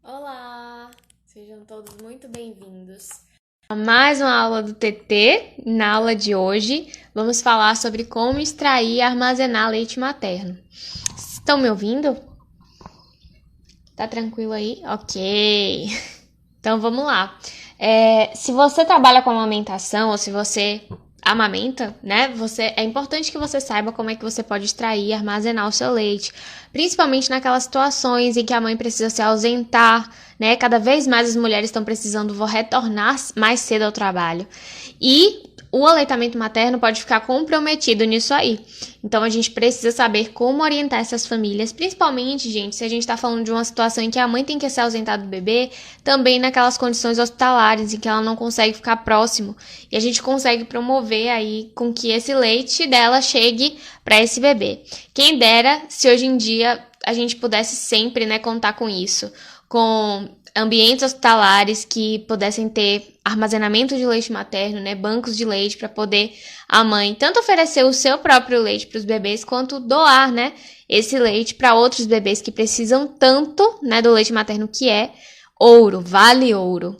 Olá! Sejam todos muito bem-vindos a mais uma aula do TT. Na aula de hoje, vamos falar sobre como extrair e armazenar leite materno. Estão me ouvindo? Tá tranquilo aí? Ok! Então vamos lá. Se você trabalha com amamentação ou se você amamenta, né? É importante que você saiba como é que você pode extrair e armazenar o seu leite, principalmente naquelas situações em que a mãe precisa se ausentar, né? Cada vez mais as mulheres estão precisando retornar mais cedo ao trabalho. E o aleitamento materno pode ficar comprometido nisso aí. Então, a gente precisa saber como orientar essas famílias, principalmente, gente, se a gente está falando de uma situação em que a mãe tem que se ausentar do bebê, também naquelas condições hospitalares em que ela não consegue ficar próximo. E a gente consegue promover aí com que esse leite dela chegue para esse bebê. Quem dera se hoje em dia a gente pudesse sempre, né, contar com isso, com ambientes hospitalares que pudessem ter armazenamento de leite materno, né, bancos de leite para poder a mãe tanto oferecer o seu próprio leite para os bebês quanto doar, né, esse leite para outros bebês que precisam tanto, né, do leite materno, que é ouro, vale ouro,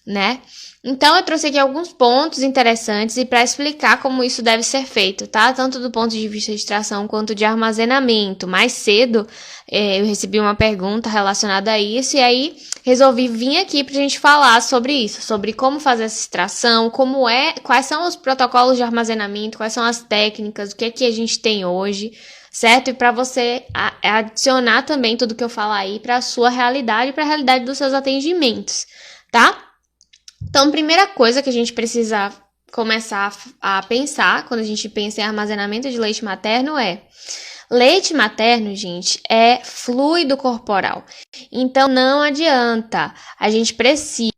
né? Então, eu trouxe aqui alguns pontos interessantes e para explicar como isso deve ser feito, tá? Tanto do ponto de vista de extração quanto de armazenamento. Mais cedo, eu recebi uma pergunta relacionada a isso e aí resolvi vir aqui pra gente falar sobre isso, sobre como fazer essa extração, quais são os protocolos de armazenamento, quais são as técnicas, o que é que a gente tem hoje, certo? E para você adicionar também tudo que eu falar aí para a sua realidade e para a realidade dos seus atendimentos, tá? Então, primeira coisa que a gente precisa começar a pensar quando a gente pensa em armazenamento de leite materno leite materno, gente, é fluido corporal. Então, não adianta. A gente precisa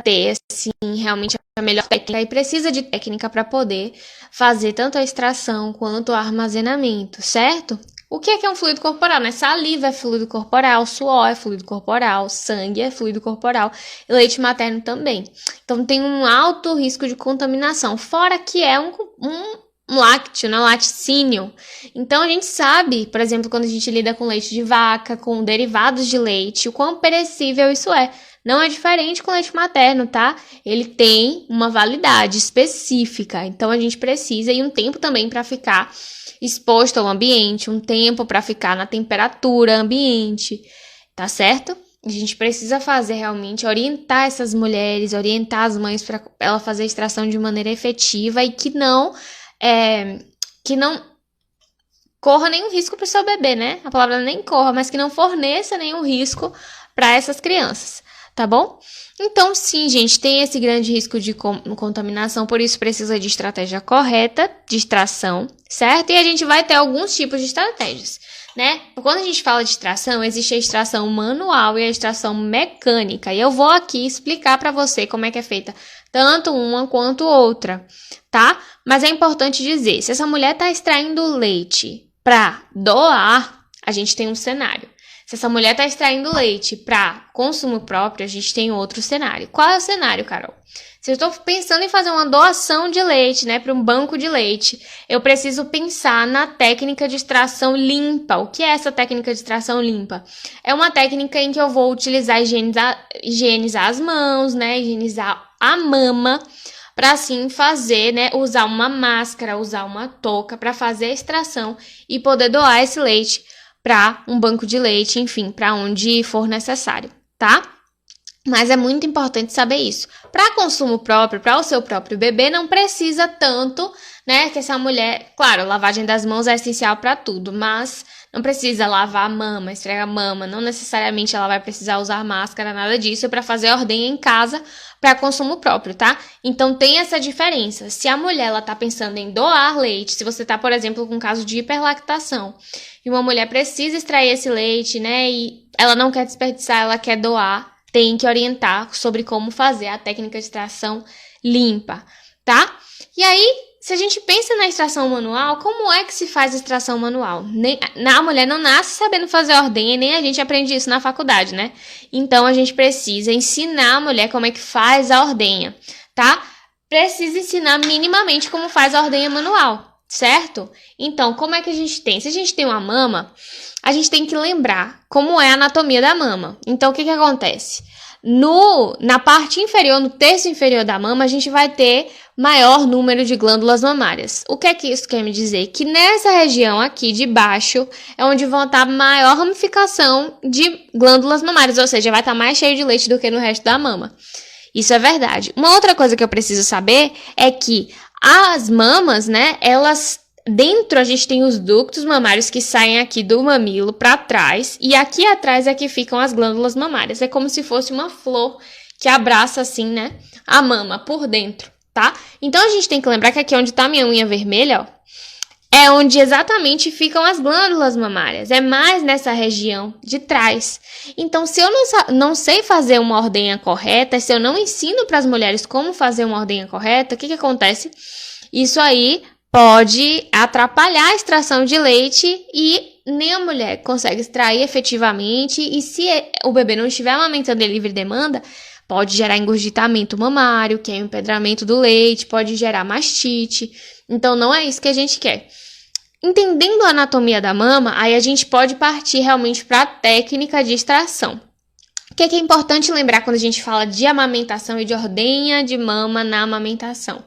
ter, assim, realmente a melhor técnica e precisa de técnica para poder fazer tanto a extração quanto o armazenamento, certo? O que é um fluido corporal, né? Saliva é fluido corporal, suor é fluido corporal, sangue é fluido corporal, e leite materno também. Então, tem um alto risco de contaminação, fora que é um lácteo, né? Um laticínio. Então, a gente sabe, por exemplo, quando a gente lida com leite de vaca, com derivados de leite, o quão perecível isso é. Não é diferente com leite materno, tá? Ele tem uma validade específica, então a gente precisa e um tempo também para ficar exposto ao ambiente, um tempo para ficar na temperatura ambiente, tá certo? A gente precisa fazer realmente, orientar essas mulheres, orientar as mães para ela fazer a extração de maneira efetiva e que não corra nenhum risco para o seu bebê, né? A palavra nem corra, mas que não forneça nenhum risco para essas crianças, tá bom? Então, sim, gente, tem esse grande risco de contaminação, por isso precisa de estratégia correta de extração, certo? E a gente vai ter alguns tipos de estratégias, né? Quando a gente fala de extração, existe a extração manual e a extração mecânica. E eu vou aqui explicar para você como é que é feita tanto uma quanto outra, tá? Mas é importante dizer, se essa mulher está extraindo leite para doar, a gente tem um cenário. Se essa mulher está extraindo leite para consumo próprio, a gente tem outro cenário. Qual é o cenário, Carol? Se eu estou pensando em fazer uma doação de leite, né, para um banco de leite, eu preciso pensar na técnica de extração limpa. O que é essa técnica de extração limpa? É uma técnica em que eu vou utilizar higienizar as mãos, né, higienizar a mama, para assim fazer, né, usar uma máscara, usar uma touca para fazer a extração e poder doar esse leite para um banco de leite, enfim, para onde for necessário, tá? Mas é muito importante saber isso. Para consumo próprio, para o seu próprio bebê, não precisa tanto, né, que essa mulher... Claro, lavagem das mãos é essencial para tudo, mas não precisa lavar a mama, esfregar a mama, não necessariamente ela vai precisar usar máscara, nada disso, para fazer a ordenha em casa para consumo próprio, tá? Então, tem essa diferença. Se a mulher, ela tá pensando em doar leite, se você tá, por exemplo, com um caso de hiperlactação, e uma mulher precisa extrair esse leite, né, e ela não quer desperdiçar, ela quer doar, tem que orientar sobre como fazer a técnica de extração limpa, tá? E aí, se a gente pensa na extração manual, como é que se faz a extração manual? A mulher não nasce sabendo fazer ordenha, nem a gente aprende isso na faculdade, né? Então, a gente precisa ensinar a mulher como é que faz a ordenha, tá? Precisa ensinar minimamente como faz a ordenha manual. certo? Então, como é que a gente tem? Se a gente tem uma mama, a gente tem que lembrar como é a anatomia da mama. Então, o que acontece? Na parte inferior, no terço inferior da mama, a gente vai ter maior número de glândulas mamárias. O que é que isso quer me dizer? Que nessa região aqui de baixo é onde vão estar maior ramificação de glândulas mamárias, ou seja, vai estar mais cheio de leite do que no resto da mama. Isso é verdade. Uma outra coisa que eu preciso saber é que as mamas, né, elas... Dentro a gente tem os ductos mamários que saem aqui do mamilo para trás, e aqui atrás é que ficam as glândulas mamárias. É como se fosse uma flor que abraça assim, né, a mama por dentro, tá? Então a gente tem que lembrar que aqui onde tá minha unha vermelha, ó, é onde exatamente ficam as glândulas mamárias. É mais nessa região de trás. Então, se eu não sei fazer uma ordenha correta, se eu não ensino para as mulheres como fazer uma ordenha correta, o que acontece? Isso aí pode atrapalhar a extração de leite e nem a mulher consegue extrair efetivamente. E se o bebê não estiver amamentando em livre demanda, pode gerar engurgitamento mamário, que é o empedramento do leite, pode gerar mastite. Então, não é isso que a gente quer. Entendendo a anatomia da mama, aí a gente pode partir realmente para a técnica de extração. O que é importante lembrar quando a gente fala de amamentação e de ordenha de mama na amamentação?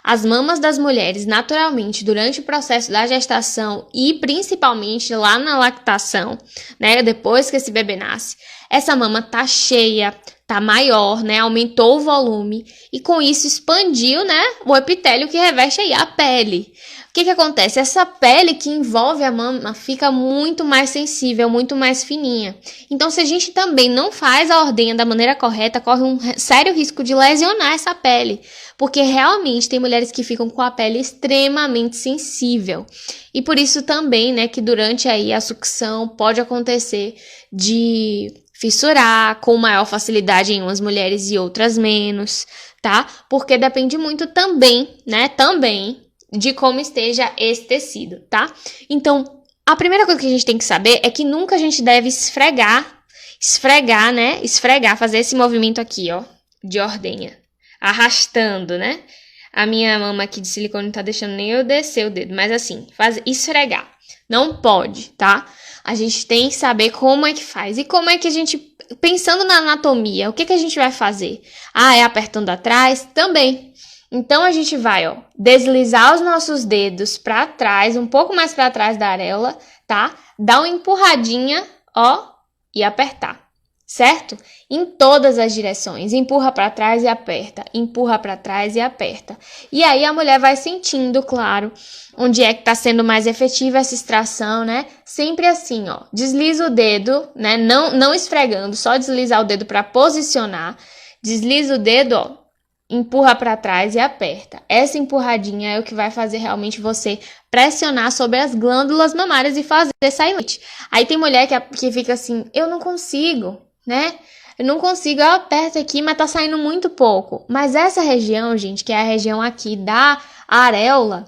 As mamas das mulheres, naturalmente, durante o processo da gestação e principalmente lá na lactação, né, depois que esse bebê nasce, essa mama tá cheia, tá maior, né, aumentou o volume e com isso expandiu, né, o epitélio que reveste aí a pele. O que acontece? Essa pele que envolve a mama fica muito mais sensível, muito mais fininha. Então, se a gente também não faz a ordenha da maneira correta, corre um sério risco de lesionar essa pele. Porque realmente tem mulheres que ficam com a pele extremamente sensível. E por isso também, né, que durante aí a sucção pode acontecer de fissurar com maior facilidade em umas mulheres e outras menos, tá? Porque depende muito também, né, de como esteja esse tecido, tá? Então, a primeira coisa que a gente tem que saber é que nunca a gente deve esfregar, fazer esse movimento aqui, ó, de ordenha, arrastando, né? A minha mama aqui de silicone não tá deixando nem eu descer o dedo, mas assim, esfregar. Não pode, tá? A gente tem que saber como é que faz. E como é que a gente, pensando na anatomia, o que a gente vai fazer? Ah, é apertando atrás? Também. Então, a gente vai, ó, deslizar os nossos dedos para trás, um pouco mais para trás da areola, tá? Dar uma empurradinha, ó, e apertar, certo? Em todas as direções. Empurra para trás e aperta. Empurra para trás e aperta. E aí, a mulher vai sentindo, claro, onde é que tá sendo mais efetiva essa extração, né? Sempre assim, ó. Desliza o dedo, né? Não esfregando, só deslizar o dedo para posicionar. Desliza o dedo, ó. Empurra para trás e aperta. Essa empurradinha é o que vai fazer realmente você pressionar sobre as glândulas mamárias e fazer sair leite. Aí tem mulher que fica assim, eu não consigo, né? Eu não consigo, eu aperto aqui, mas tá saindo muito pouco. Mas essa região, gente, que é a região aqui da areola,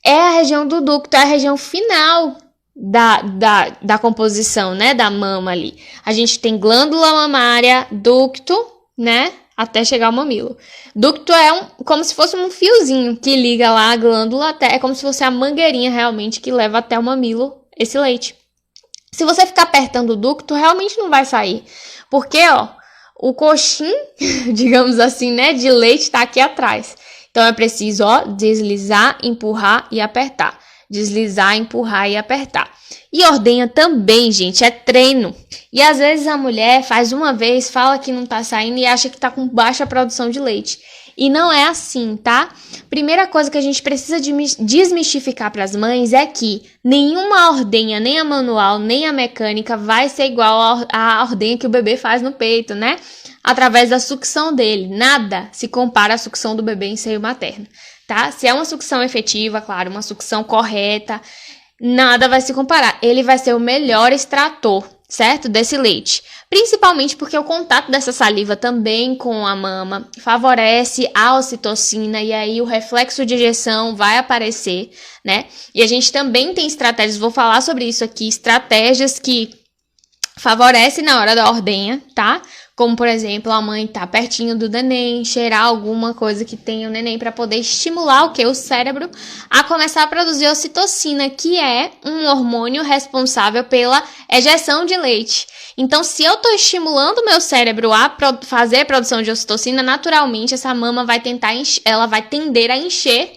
é a região do ducto, é a região final da composição, né, da mama ali. A gente tem glândula mamária, ducto, né, até chegar ao mamilo. Ducto é como se fosse um fiozinho que liga lá a glândula até, é como se fosse a mangueirinha realmente que leva até o mamilo esse leite. Se você ficar apertando o ducto, realmente não vai sair. Porque, ó, o coxim, digamos assim, né, de leite tá aqui atrás. Então, é preciso, ó, deslizar, empurrar e apertar. Deslizar, empurrar e apertar. E ordenha também, gente, é treino. E às vezes a mulher faz uma vez, fala que não tá saindo e acha que tá com baixa produção de leite. E não é assim, tá? Primeira coisa que a gente precisa desmistificar para as mães é que nenhuma ordenha, nem a manual, nem a mecânica vai ser igual à ordenha que o bebê faz no peito, né? Através da sucção dele. Nada se compara à sucção do bebê em seio materno, tá? Se é uma sucção efetiva, claro, uma sucção correta, nada vai se comparar. Ele vai ser o melhor extrator, certo? Desse leite. Principalmente porque o contato dessa saliva também com a mama favorece a ocitocina e aí o reflexo de ejeção vai aparecer, né? E a gente também tem estratégias, vou falar sobre isso aqui, estratégias que favorecem na hora da ordenha, tá? como por exemplo, a mãe tá pertinho do neném, cheirar alguma coisa que tenha o neném para poder estimular o que? O cérebro a começar a produzir ocitocina, que é um hormônio responsável pela ejeção de leite. Então, se eu tô estimulando o meu cérebro a fazer a produção de ocitocina, naturalmente essa mama vai ela vai tender a encher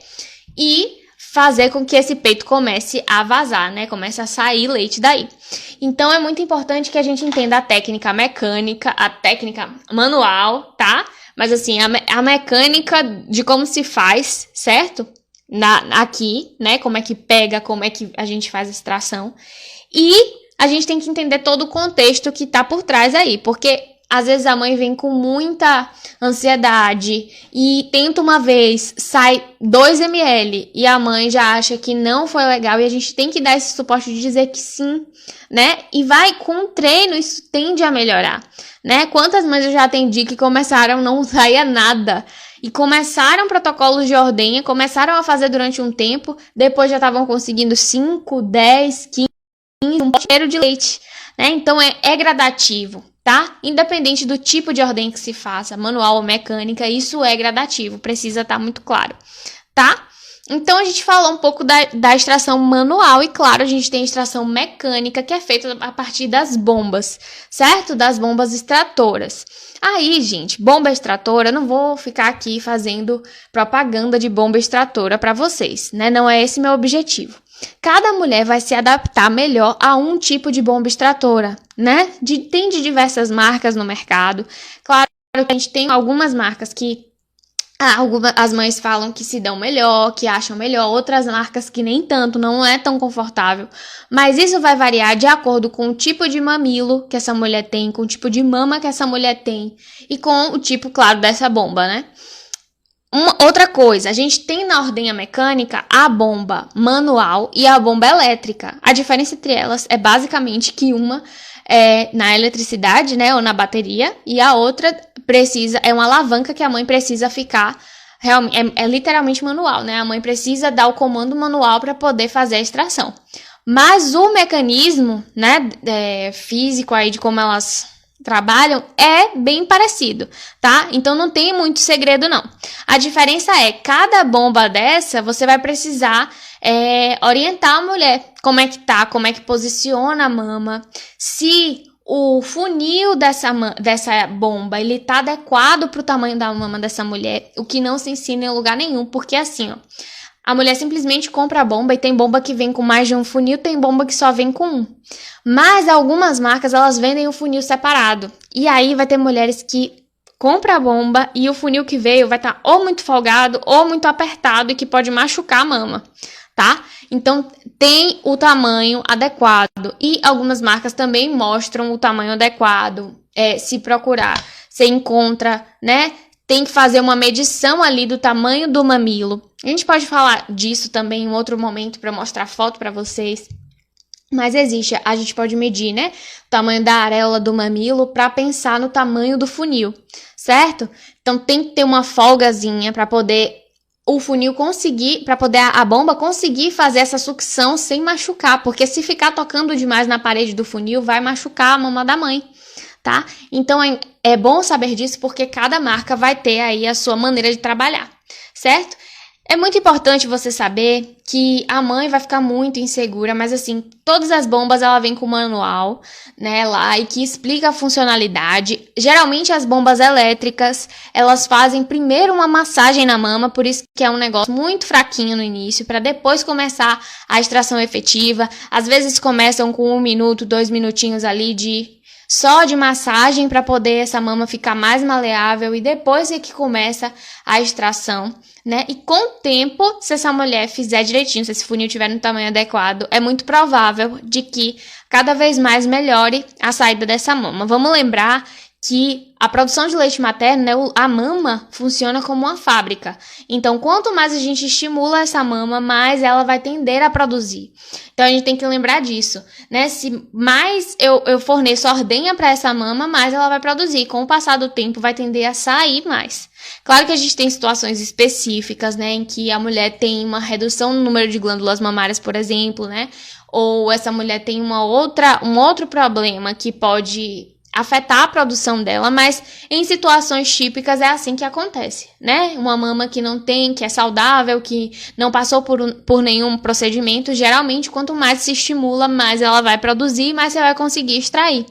e fazer com que esse peito comece a vazar, né? Comece a sair leite daí. Então, é muito importante que a gente entenda a técnica mecânica, a técnica manual, tá? Mas, assim, a mecânica de como se faz, certo? Aqui, né? Como é que pega, como é que a gente faz a extração. E a gente tem que entender todo o contexto que tá por trás aí, porque às vezes a mãe vem com muita ansiedade e tenta uma vez, sai 2 ml e a mãe já acha que não foi legal e a gente tem que dar esse suporte de dizer que sim, né? E vai com o treino, isso tende a melhorar, né? Quantas mães eu já atendi que começaram, não saía nada e começaram protocolos de ordenha, começaram a fazer durante um tempo, depois já estavam conseguindo 5, 10, 15, um cheiro de leite, né? Então é gradativo. Tá? Independente do tipo de ordenha que se faça, manual ou mecânica, isso é gradativo, precisa estar muito claro, tá? Então, a gente falou um pouco da extração manual e, claro, a gente tem a extração mecânica, que é feita a partir das bombas, certo? Das bombas extratoras. Aí, gente, bomba extratora, não vou ficar aqui fazendo propaganda de bomba extratora para vocês, né? Não é esse meu objetivo. Cada mulher vai se adaptar melhor a um tipo de bomba extratora, né? Tem de diversas marcas no mercado. Claro que a gente tem algumas marcas que as mães falam que se dão melhor, que acham melhor, outras marcas que nem tanto, não é tão confortável. Mas isso vai variar de acordo com o tipo de mamilo que essa mulher tem, com o tipo de mama que essa mulher tem e com o tipo, claro, dessa bomba, né? Outra coisa, a gente tem na ordenha mecânica a bomba manual e a bomba elétrica. A diferença entre elas é basicamente que uma é na eletricidade, né, ou na bateria, e a outra é uma alavanca que a mãe precisa ficar, é literalmente manual, né? A mãe precisa dar o comando manual para poder fazer a extração. Mas o mecanismo, né, físico aí de como elas trabalham é bem parecido, tá? Então não tem muito segredo não. A diferença é, cada bomba dessa, você vai precisar orientar a mulher. Como é que tá, como é que posiciona a mama, se o funil dessa bomba, ele tá adequado pro tamanho da mama dessa mulher, o que não se ensina em lugar nenhum, porque assim, ó, a mulher simplesmente compra a bomba e tem bomba que vem com mais de um funil, tem bomba que só vem com um. Mas algumas marcas, elas vendem o funil separado. E aí vai ter mulheres que compram a bomba e o funil que veio vai estar ou muito folgado ou muito apertado e que pode machucar a mama, tá? Então, tem o tamanho adequado. E algumas marcas também mostram o tamanho adequado. Se procurar, você encontra, né? Tem que fazer uma medição ali do tamanho do mamilo. A gente pode falar disso também em outro momento para mostrar foto para vocês. Mas a gente pode medir, né? O tamanho da areola do mamilo para pensar no tamanho do funil, certo? Então tem que ter uma folgazinha para poder o funil conseguir, para poder a bomba conseguir fazer essa sucção sem machucar, porque se ficar tocando demais na parede do funil, vai machucar a mama da mãe, tá? Então é bom saber disso porque cada marca vai ter aí a sua maneira de trabalhar, certo? É muito importante você saber que a mãe vai ficar muito insegura, mas assim, todas as bombas ela vem com manual, né, lá, e que explica a funcionalidade. Geralmente as bombas elétricas, elas fazem primeiro uma massagem na mama, por isso que é um negócio muito fraquinho no início, para depois começar a extração efetiva. Às vezes começam com 1 minuto, 2 minutinhos ali só de massagem para poder essa mama ficar mais maleável e depois é que começa a extração, né? E com o tempo, se essa mulher fizer direitinho, se esse funil tiver no tamanho adequado, é muito provável de que cada vez mais melhore a saída dessa mama. Vamos lembrar que a produção de leite materno, né, a mama funciona como uma fábrica. Então, quanto mais a gente estimula essa mama, mais ela vai tender a produzir. Então, a gente tem que lembrar disso, né? Se mais eu forneço ordenha para essa mama, mais ela vai produzir. Com o passar do tempo, vai tender a sair mais. Claro que a gente tem situações específicas, né, em que a mulher tem uma redução no número de glândulas mamárias, por exemplo, né? Ou essa mulher tem um outro problema que pode afetar a produção dela, mas em situações típicas é assim que acontece, né? Uma mama que não tem, que é saudável, que não passou por nenhum procedimento, geralmente quanto mais se estimula, mais ela vai produzir, mais você vai conseguir extrair,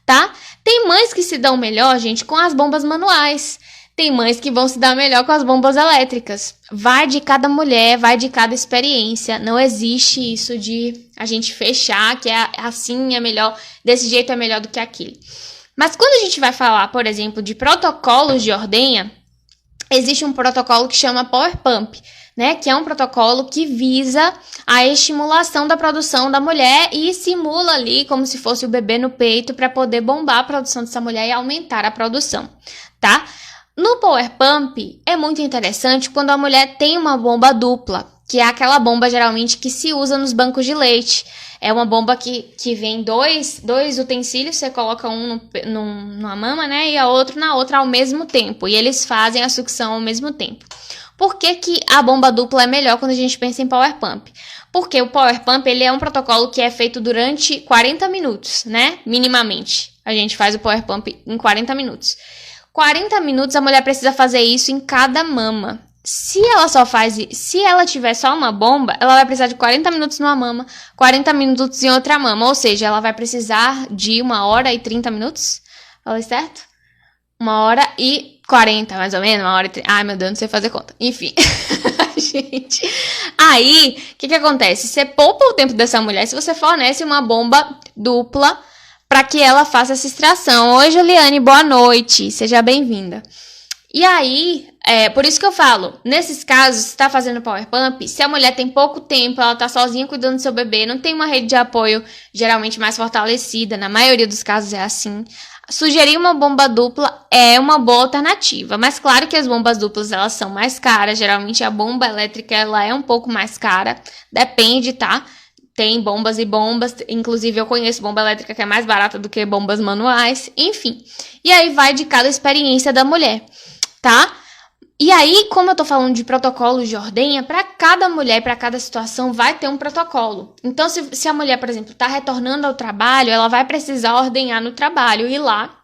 tá? Tem mães que se dão melhor, gente, com as bombas manuais. Tem mães que vão se dar melhor com as bombas elétricas. Vai de cada mulher, vai de cada experiência. Não existe isso de a gente fechar, que é assim é melhor, desse jeito é melhor do que aquele. Mas quando a gente vai falar, por exemplo, de protocolos de ordenha, existe um protocolo que chama Power Pump, né? Que é um protocolo que visa a estimulação da produção da mulher e simula ali como se fosse o bebê no peito para poder bombar a produção dessa mulher e aumentar a produção, tá? No Power Pump, é muito interessante quando a mulher tem uma bomba dupla, que é aquela bomba geralmente que se usa nos bancos de leite. É uma bomba que vem dois utensílios, você coloca um numa mama, né, e a outro na outra ao mesmo tempo. E eles fazem a sucção ao mesmo tempo. Por que a bomba dupla é melhor quando a gente pensa em Power Pump? Porque o Power Pump ele é um protocolo que é feito durante 40 minutos, né, minimamente. A gente faz o Power Pump em 40 minutos. 40 minutos a mulher precisa fazer isso em cada mama. Se ela tiver só uma bomba, ela vai precisar de 40 minutos numa mama, 40 minutos em outra mama. Ou seja, ela vai precisar de 1h30 minutos. Falei certo? 1h40, mais ou menos. 1h30. Ai, meu Deus, não sei fazer conta. Enfim. Gente. Aí, o que acontece? Você poupa o tempo dessa mulher se você fornece uma bomba dupla para que ela faça essa extração. Oi, Juliane, boa noite. Seja bem-vinda. E aí, por isso que eu falo, nesses casos, se está fazendo Power Pump, se a mulher tem pouco tempo, ela está sozinha cuidando do seu bebê, não tem uma rede de apoio geralmente mais fortalecida, na maioria dos casos é assim, sugerir uma bomba dupla é uma boa alternativa. Mas claro que as bombas duplas, elas são mais caras, geralmente a bomba elétrica, ela é um pouco mais cara, depende, tá? Tem bombas e bombas, inclusive eu conheço bomba elétrica que é mais barata do que bombas manuais, enfim. E aí vai de cada experiência da mulher, tá? E aí, como eu tô falando de protocolos de ordenha, para cada mulher, para cada situação, vai ter um protocolo. Então, se a mulher, por exemplo, tá retornando ao trabalho, ela vai precisar ordenhar no trabalho e lá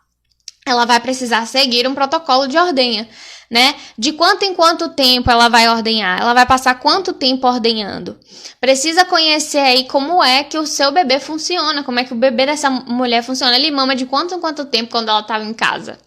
ela vai precisar seguir um protocolo de ordenha, né? De quanto em quanto tempo ela vai ordenhar? Ela vai passar quanto tempo ordenhando? Precisa conhecer aí como é que o seu bebê funciona, como é que o bebê dessa mulher funciona. Ele mama de quanto em quanto tempo quando ela estava em casa,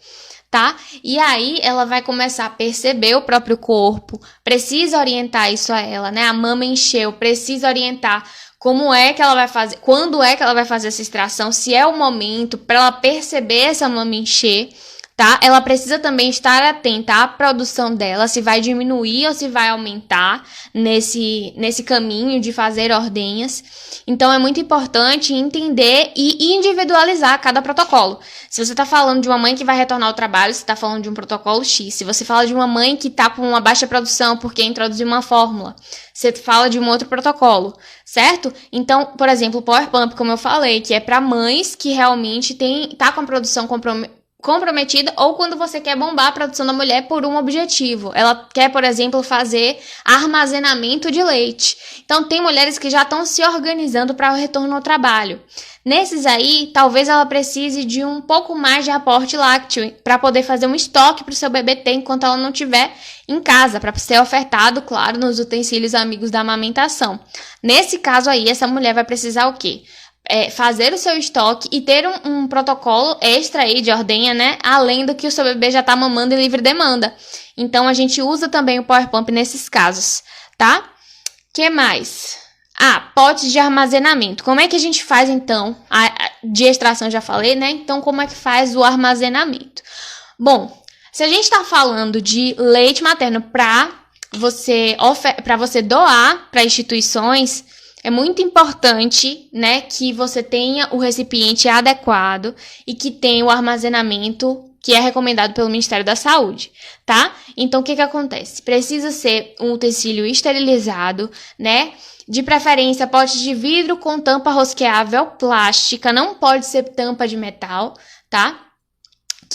tá? E aí ela vai começar a perceber o próprio corpo, precisa orientar isso a ela, né? A mama encheu, precisa orientar como é que ela vai fazer, quando é que ela vai fazer essa extração, se é o momento para ela perceber essa mama encher, tá? Ela precisa também estar atenta à produção dela, se vai diminuir ou se vai aumentar nesse caminho de fazer ordenhas. Então, é muito importante entender e individualizar cada protocolo. Se você está falando de uma mãe que vai retornar ao trabalho, você está falando de um protocolo X. Se você fala de uma mãe que está com uma baixa produção porque introduziu uma fórmula, você fala de um outro protocolo, certo? Então, por exemplo, o Power Pump, como eu falei, que é para mães que realmente tá com a produção comprometida ou quando você quer bombar a produção da mulher por um objetivo. Ela quer, por exemplo, fazer armazenamento de leite. Então, tem mulheres que já estão se organizando para o retorno ao trabalho. Nesses aí, talvez ela precise de um pouco mais de aporte lácteo para poder fazer um estoque para o seu bebê ter enquanto ela não estiver em casa, para ser ofertado, claro, nos utensílios amigos da amamentação. Nesse caso aí, essa mulher vai precisar o quê? Fazer o seu estoque e ter um protocolo extra aí de ordenha, né? Além do que o seu bebê já tá mamando em livre demanda. Então, a gente usa também o Power Pump nesses casos, tá? Que mais? Potes de armazenamento. Como é que a gente faz, então? De extração, já falei, né? Então, como é que faz o armazenamento? Bom, se a gente tá falando de leite materno para você doar para instituições, é muito importante, né, que você tenha o recipiente adequado e que tenha o armazenamento que é recomendado pelo Ministério da Saúde, tá? Então, o que acontece? Precisa ser um utensílio esterilizado, né? De preferência, pote de vidro com tampa rosqueável plástica, não pode ser tampa de metal, tá?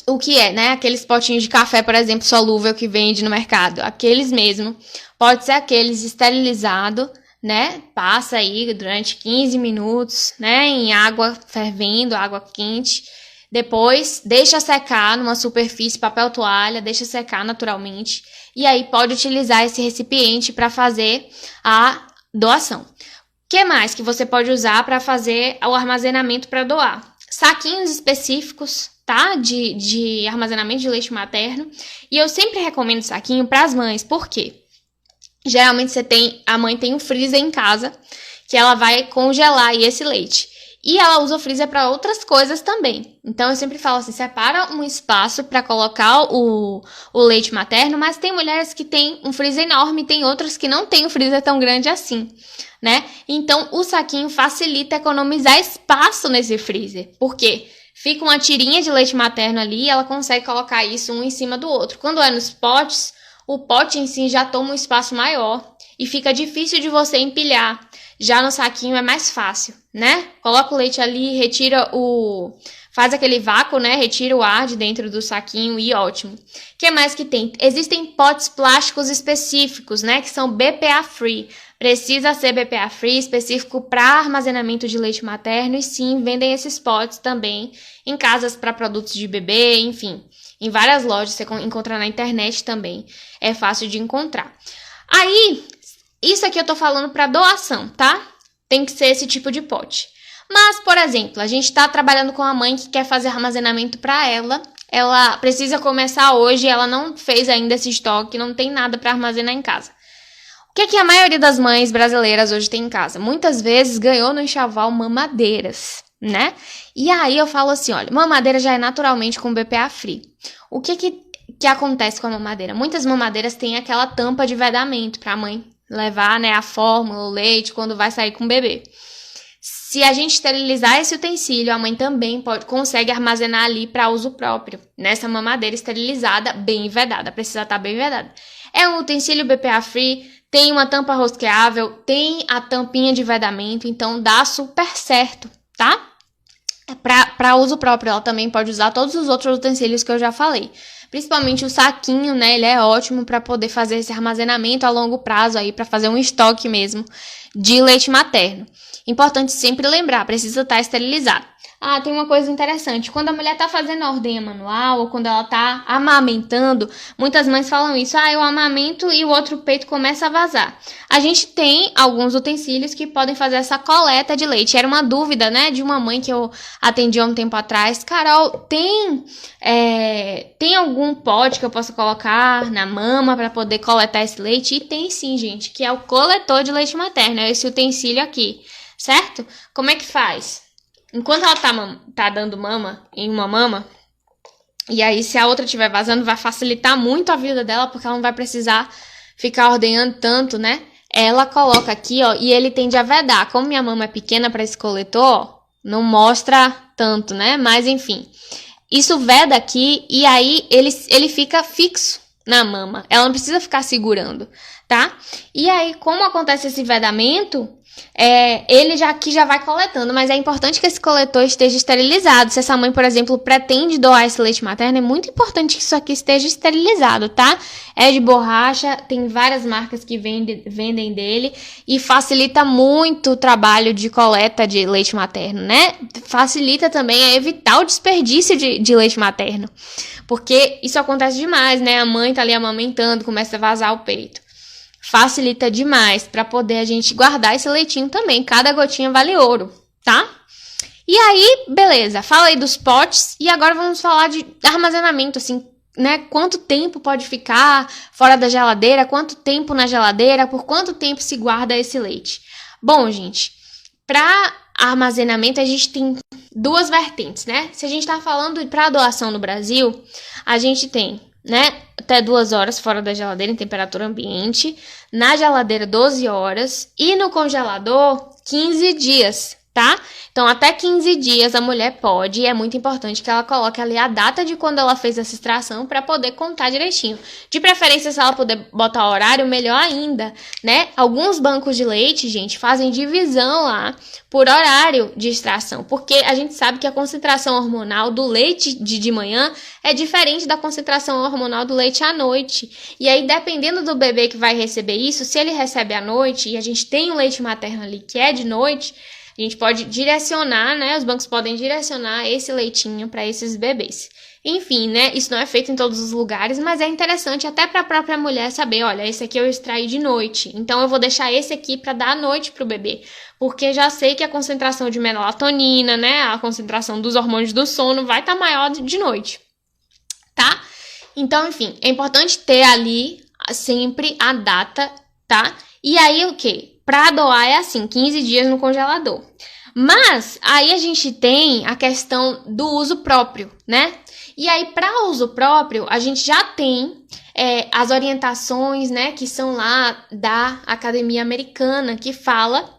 O que é, né? Aqueles potinhos de café, por exemplo, solúvel que vende no mercado. Aqueles mesmo. Pode ser aqueles esterilizados, né? Passa aí durante 15 minutos, né? Em água fervendo, água quente. Depois, deixa secar numa superfície, papel toalha, deixa secar naturalmente. E aí pode utilizar esse recipiente para fazer a doação. O que mais que você pode usar para fazer o armazenamento para doar? Saquinhos específicos, tá? De armazenamento de leite materno. E eu sempre recomendo saquinho para as mães. Por quê? Geralmente a mãe tem um freezer em casa que ela vai congelar aí esse leite. E ela usa o freezer para outras coisas também. Então, eu sempre falo assim, separa um espaço para colocar o leite materno, mas tem mulheres que têm um freezer enorme, tem outras que não têm um freezer tão grande assim, né? Então, o saquinho facilita economizar espaço nesse freezer. Por quê? Fica uma tirinha de leite materno ali e ela consegue colocar isso um em cima do outro. Quando é nos potes, o pote em si já toma um espaço maior e fica difícil de você empilhar. Já no saquinho é mais fácil, né? Coloca o leite ali, faz aquele vácuo, né? Retira o ar de dentro do saquinho e ótimo. O que mais que tem? Existem potes plásticos específicos, né? Que são BPA free. Precisa ser BPA free, específico para armazenamento de leite materno. E sim, vendem esses potes também em casas para produtos de bebê, enfim. Em várias lojas, você encontra na internet também. É fácil de encontrar. Aí, isso aqui eu tô falando para doação, tá? Tem que ser esse tipo de pote. Mas, por exemplo, a gente tá trabalhando com a mãe que quer fazer armazenamento para ela. Ela precisa começar hoje, ela não fez ainda esse estoque, não tem nada para armazenar em casa. O que a maioria das mães brasileiras hoje tem em casa? Muitas vezes ganhou no enxoval mamadeiras, né? E aí eu falo assim, olha, mamadeira já é naturalmente com BPA free. O que acontece com a mamadeira? Muitas mamadeiras têm aquela tampa de vedamento para a mãe levar, né, a fórmula, o leite, quando vai sair com o bebê. Se a gente esterilizar esse utensílio, a mãe também consegue armazenar ali para uso próprio, nessa mamadeira esterilizada, bem vedada, precisa estar bem vedada. É um utensílio BPA free, tem uma tampa rosqueável, tem a tampinha de vedamento, então dá super certo, tá? Para uso próprio, ela também pode usar todos os outros utensílios que eu já falei. Principalmente o saquinho, né? Ele é ótimo para poder fazer esse armazenamento a longo prazo aí, para fazer um estoque mesmo de leite materno. Importante sempre lembrar, precisa estar esterilizado. Ah, tem uma coisa interessante. Quando a mulher tá fazendo a ordenha manual ou quando ela tá amamentando, muitas mães falam isso. Ah, eu amamento e o outro peito começa a vazar. A gente tem alguns utensílios que podem fazer essa coleta de leite. Era uma dúvida, né, de uma mãe que eu atendi há um tempo atrás. Carol, tem algum pote que eu possa colocar na mama para poder coletar esse leite? E tem sim, gente, que é o coletor de leite materno. É esse utensílio aqui, certo? Como é que faz? Enquanto ela tá dando mama em uma mama, e aí se a outra estiver vazando, vai facilitar muito a vida dela, porque ela não vai precisar ficar ordenhando tanto, né? Ela coloca aqui, ó, e ele tende a vedar. Como minha mama é pequena para esse coletor, ó, não mostra tanto, né? Mas enfim, isso veda aqui e aí ele fica fixo na mama. Ela não precisa ficar segurando, tá? E aí, como acontece esse vedamento, ele já vai coletando, mas é importante que esse coletor esteja esterilizado. Se essa mãe, por exemplo, pretende doar esse leite materno, é muito importante que isso aqui esteja esterilizado, tá? É de borracha, tem várias marcas que vendem dele e facilita muito o trabalho de coleta de leite materno, né? Facilita também a evitar o desperdício de leite materno, porque isso acontece demais, né? A mãe tá ali amamentando, começa a vazar o peito. Facilita demais para poder a gente guardar esse leitinho também. Cada gotinha vale ouro, tá? E aí, beleza. Falei dos potes e agora vamos falar de armazenamento, assim, né? Quanto tempo pode ficar fora da geladeira? Quanto tempo na geladeira? Por quanto tempo se guarda esse leite? Bom, gente, para armazenamento a gente tem duas vertentes, né? Se a gente tá falando para doação no Brasil, a gente tem, né, até 2 horas fora da geladeira em temperatura ambiente, na geladeira 12 horas e no congelador 15 dias, tá? Então, até 15 dias a mulher pode, e é muito importante que ela coloque ali a data de quando ela fez essa extração para poder contar direitinho. De preferência, se ela puder botar horário, melhor ainda, né? Alguns bancos de leite, gente, fazem divisão lá por horário de extração, porque a gente sabe que a concentração hormonal do leite de manhã é diferente da concentração hormonal do leite à noite. E aí, dependendo do bebê que vai receber isso, se ele recebe à noite e a gente tem um leite materno ali que é de noite, A gente pode direcionar, né? Os bancos podem direcionar esse leitinho para esses bebês. Enfim, né? Isso não é feito em todos os lugares, mas é interessante até para a própria mulher saber, olha, esse aqui eu extraí de noite, então eu vou deixar esse aqui para dar à noite pro bebê, porque já sei que a concentração de melatonina, né, a concentração dos hormônios do sono vai estar maior de noite, tá? Então, enfim, é importante ter ali sempre a data, tá? E aí o quê? Para doar é assim, 15 dias no congelador. Mas aí a gente tem a questão do uso próprio, né? E aí, para uso próprio, a gente já tem as orientações, né, que são lá da Academia Americana, que fala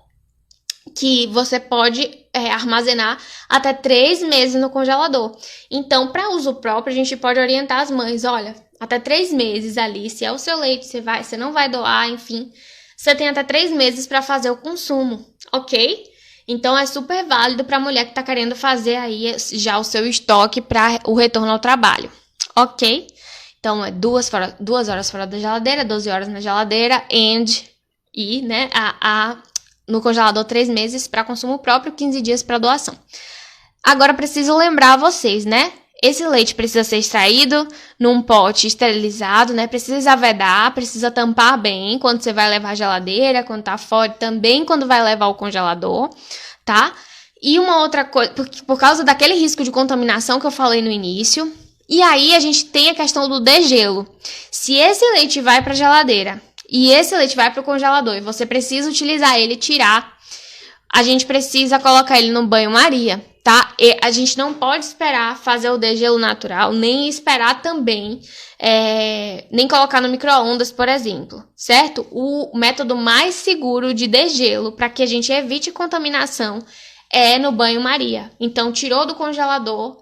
que você pode armazenar até 3 meses no congelador. Então, para uso próprio, a gente pode orientar as mães, olha, até 3 meses ali, se é o seu leite, você não vai doar, enfim, você tem até 3 meses para fazer o consumo, ok? Então, é super válido para a mulher que está querendo fazer aí já o seu estoque para o retorno ao trabalho, ok? Então, é 2 horas fora da geladeira, 12 horas na geladeira, né, no congelador 3 meses para consumo próprio, 15 dias para doação. Agora, preciso lembrar vocês, né? Esse leite precisa ser extraído num pote esterilizado, né? Precisa vedar, precisa tampar bem quando você vai levar à geladeira, quando tá fora, também quando vai levar ao congelador, tá? E uma outra coisa, por causa daquele risco de contaminação que eu falei no início. E aí a gente tem a questão do degelo. Se esse leite vai para a geladeira e esse leite vai para o congelador e você precisa utilizar ele e tirar, a gente precisa colocar ele no banho-maria, tá? E a gente não pode esperar fazer o degelo natural, nem esperar também, nem colocar no micro-ondas, por exemplo, certo? O método mais seguro de degelo, para que a gente evite contaminação, é no banho-maria. Então, tirou do congelador,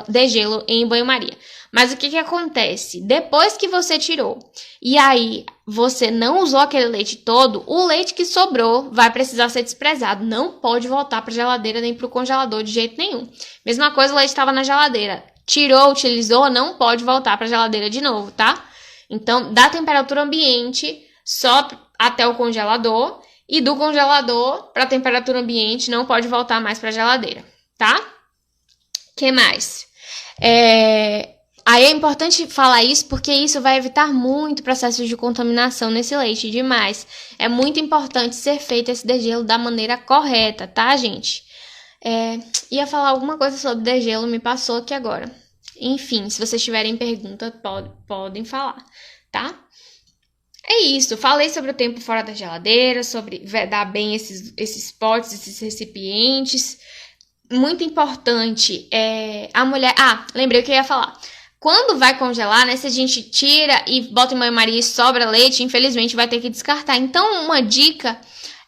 degelo em banho-maria. Mas o que acontece? Depois que você tirou e aí você não usou aquele leite todo, o leite que sobrou vai precisar ser desprezado. Não pode voltar para a geladeira nem para o congelador de jeito nenhum. Mesma coisa, o leite estava na geladeira. Tirou, utilizou, não pode voltar para a geladeira de novo, tá? Então, da temperatura ambiente só até o congelador e do congelador para a temperatura ambiente não pode voltar mais para a geladeira, tá? Que mais? Aí é importante falar isso porque isso vai evitar muito processos de contaminação nesse leite demais. É muito importante ser feito esse degelo da maneira correta, tá, gente? Ia falar alguma coisa sobre degelo, me passou aqui agora. Enfim, se vocês tiverem pergunta, podem falar, tá? É isso, falei sobre o tempo fora da geladeira, sobre vedar bem esses potes, esses recipientes. Muito importante, a mulher... lembrei o que eu ia falar. Quando vai congelar, né, se a gente tira e bota em banho-maria e sobra leite, infelizmente vai ter que descartar. Então, uma dica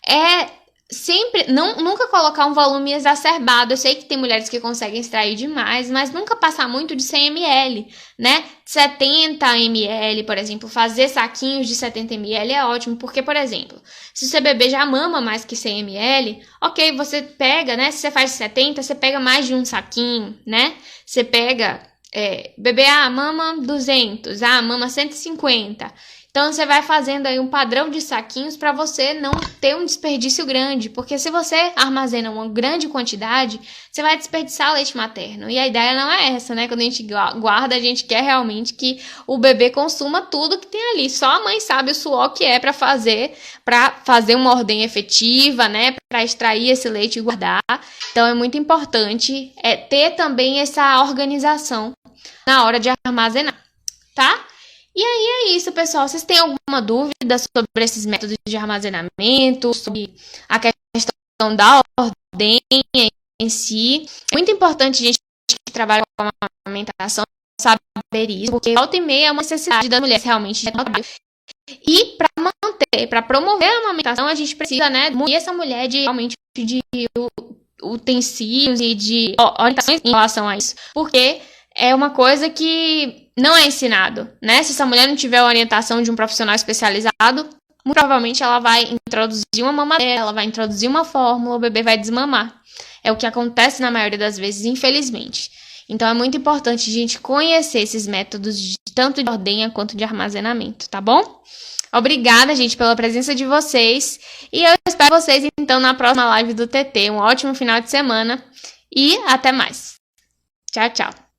é sempre nunca colocar um volume exacerbado. Eu sei que tem mulheres que conseguem extrair demais, mas nunca passar muito de 100 ml, né? 70 ml, por exemplo, fazer saquinhos de 70 ml é ótimo, porque, por exemplo, se o seu bebê já mama mais que 100 ml, ok, você pega, né? Se você faz 70, você pega mais de um saquinho, né? Você pega... bebê, mama 200, mama 150. Então, você vai fazendo aí um padrão de saquinhos para você não ter um desperdício grande. Porque se você armazena uma grande quantidade, você vai desperdiçar leite materno. E a ideia não é essa, né? Quando a gente guarda, a gente quer realmente que o bebê consuma tudo que tem ali. Só a mãe sabe o suor que é para fazer uma ordem efetiva, né? Para extrair esse leite e guardar. Então, é muito importante ter também essa organização na hora de armazenar, tá? E aí é isso, pessoal. Vocês têm alguma dúvida sobre esses métodos de armazenamento, sobre a questão da ordem em si? Muito importante a gente que trabalha com a amamentação saber isso, porque volta e meia é uma necessidade das mulheres realmente de trabalho. E para promover a amamentação, a gente precisa, né, munir essa mulher de realmente de utensílios e de orientações em relação a isso, porque é uma coisa que não é ensinado, né? Se essa mulher não tiver a orientação de um profissional especializado, muito provavelmente ela vai introduzir uma mamadeira, ela vai introduzir uma fórmula, o bebê vai desmamar. É o que acontece na maioria das vezes, infelizmente. Então, é muito importante a gente conhecer esses métodos tanto de ordenha quanto de armazenamento, tá bom? Obrigada, gente, pela presença de vocês. E eu espero vocês, então, na próxima live do TT. Um ótimo final de semana e até mais. Tchau, tchau.